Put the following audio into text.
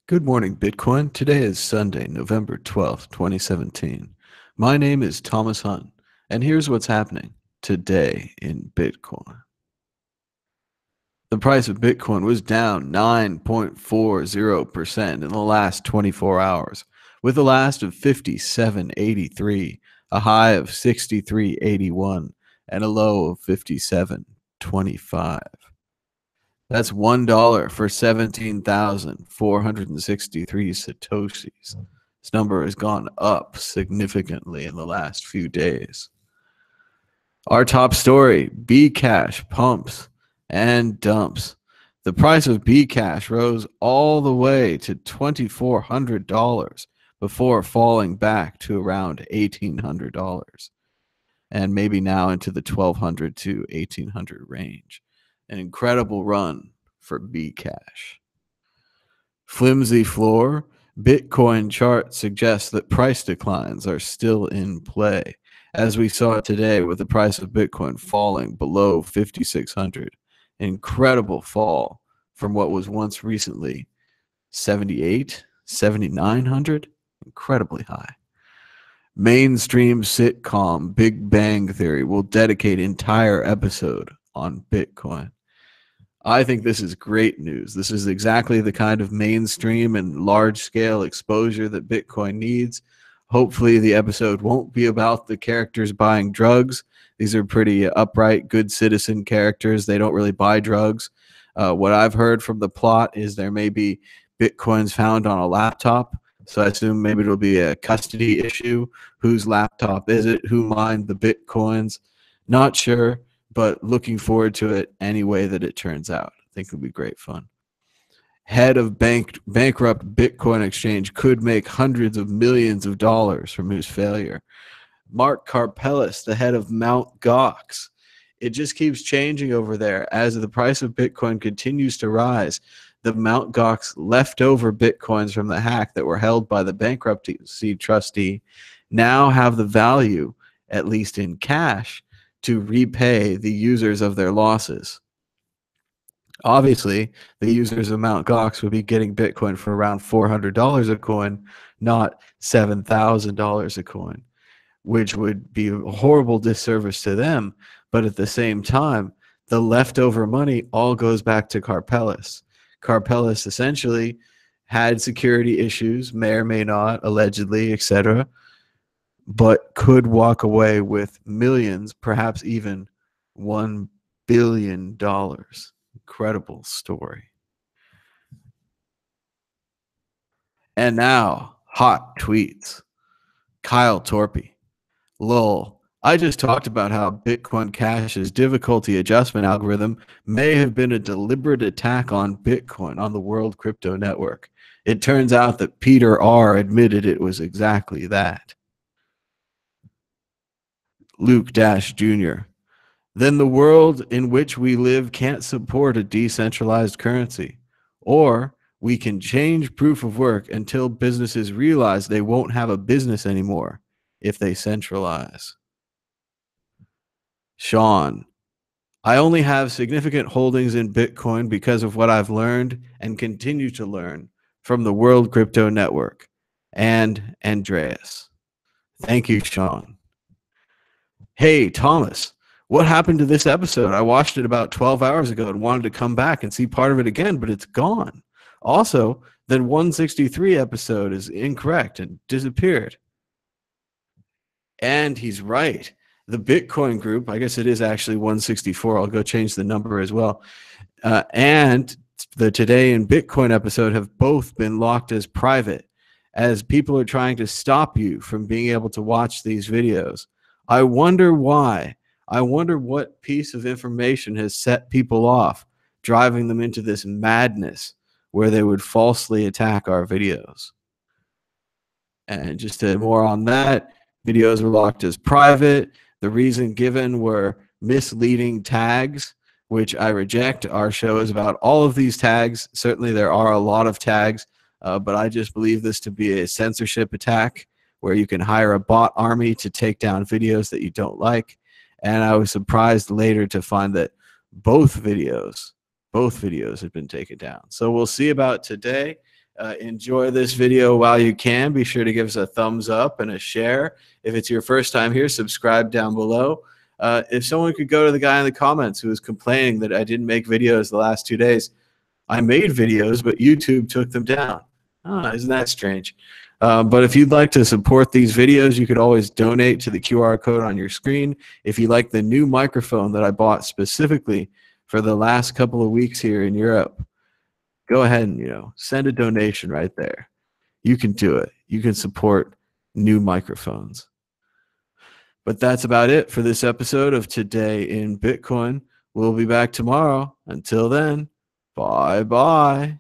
Good morning, Bitcoin. Today is Sunday, November 12th, 2017. My name is Thomas Hunt, and here's what's happening today in Bitcoin. The price of Bitcoin was down 9.40% in the last 24 hours, with a last of 57.83, a high of 63.81, and a low of 57.25. That's $1 for 17,463 Satoshis. This number has gone up significantly in the last few days. Our top story, Bcash pumps and dumps. The price of Bcash rose all the way to $2,400 before falling back to around $1,800 and maybe now into the $1,200 to $1,800 range. An incredible run for Bcash. Flimsy floor. Bitcoin chart suggests that price declines are still in play, as we saw today with the price of Bitcoin falling below 5,600. Incredible fall from what was once recently 78, 7,900. Incredibly high. Mainstream sitcom Big Bang Theory will dedicate entire episode on Bitcoin. I think this is great news. This is exactly the kind of mainstream and large-scale exposure that Bitcoin needs. Hopefully the episode won't be about the characters buying drugs. These are pretty upright, good citizen characters. They don't really buy drugs. What I've heard from the plot is there may be Bitcoins found on a laptop. So I assume maybe it'll be a custody issue. Whose laptop is it? Who mined the Bitcoins? Not sure, but looking forward to it any way that it turns out. I think it'll be great fun. Head of bankrupt Bitcoin exchange could make hundreds of millions of dollars from his failure. Mark Karpelès, the head of Mt. Gox. It just keeps changing over there as the price of Bitcoin continues to rise. The Mt. Gox leftover Bitcoins from the hack that were held by the bankruptcy trustee now have the value, at least in cash, to repay the users of their losses. Obviously, the users of Mt. Gox would be getting Bitcoin for around $400 a coin, not $7,000 a coin, which would be a horrible disservice to them. But at the same time, the leftover money all goes back to Karpelès. Karpelès essentially had security issues, may or may not, allegedly, etc., but could walk away with millions, perhaps even $1 billion. Incredible story. And now, hot tweets. Kyle Torpy. Lol. I just talked about how Bitcoin Cash's difficulty adjustment algorithm may have been a deliberate attack on Bitcoin on the World Crypto Network. It turns out that Peter R. admitted it was exactly that. Luke Dash Jr. Then the world in which we live can't support a decentralized currency. Or we can change proof of work until businesses realize they won't have a business anymore if they centralize. Sean, I only have significant holdings in Bitcoin because of what I've learned and continue to learn from the World Crypto Network. And Andreas. Thank you, Sean. Hey, Thomas, what happened to this episode? I watched it about 12 hours ago and wanted to come back and see part of it again, but it's gone. Also, that 163 episode is incorrect and disappeared. And he's right. The Bitcoin group, I guess it is actually 164. I'll go change the number as well. And the Today in Bitcoin episode have both been locked as private, as people are trying to stop you from being able to watch these videos. I wonder why. I wonder what piece of information has set people off, driving them into this madness where they would falsely attack our videos. And just to more on that, videos were locked as private. The reason given were misleading tags, which I reject. Our show is about all of these tags. Certainly there are a lot of tags, but I just believe this to be a censorship attack where you can hire a bot army to take down videos that you don't like. And I was surprised later to find that both videos had been taken down. So we'll see about today. Enjoy this video while you can. Be sure to give us a thumbs up and a share. If it's your first time here, subscribe down below. If someone could go to the guy in the comments who was complaining that I didn't make videos the last 2 days, I made videos, but YouTube took them down. Oh, isn't that strange? But if you'd like to support these videos, you could always donate to the QR code on your screen. If you like the new microphone that I bought specifically for the last couple of weeks here in Europe, go ahead and send a donation right there. You can do it. You can support new microphones. But that's about it for this episode of Today in Bitcoin. We'll be back tomorrow. Until then, bye-bye.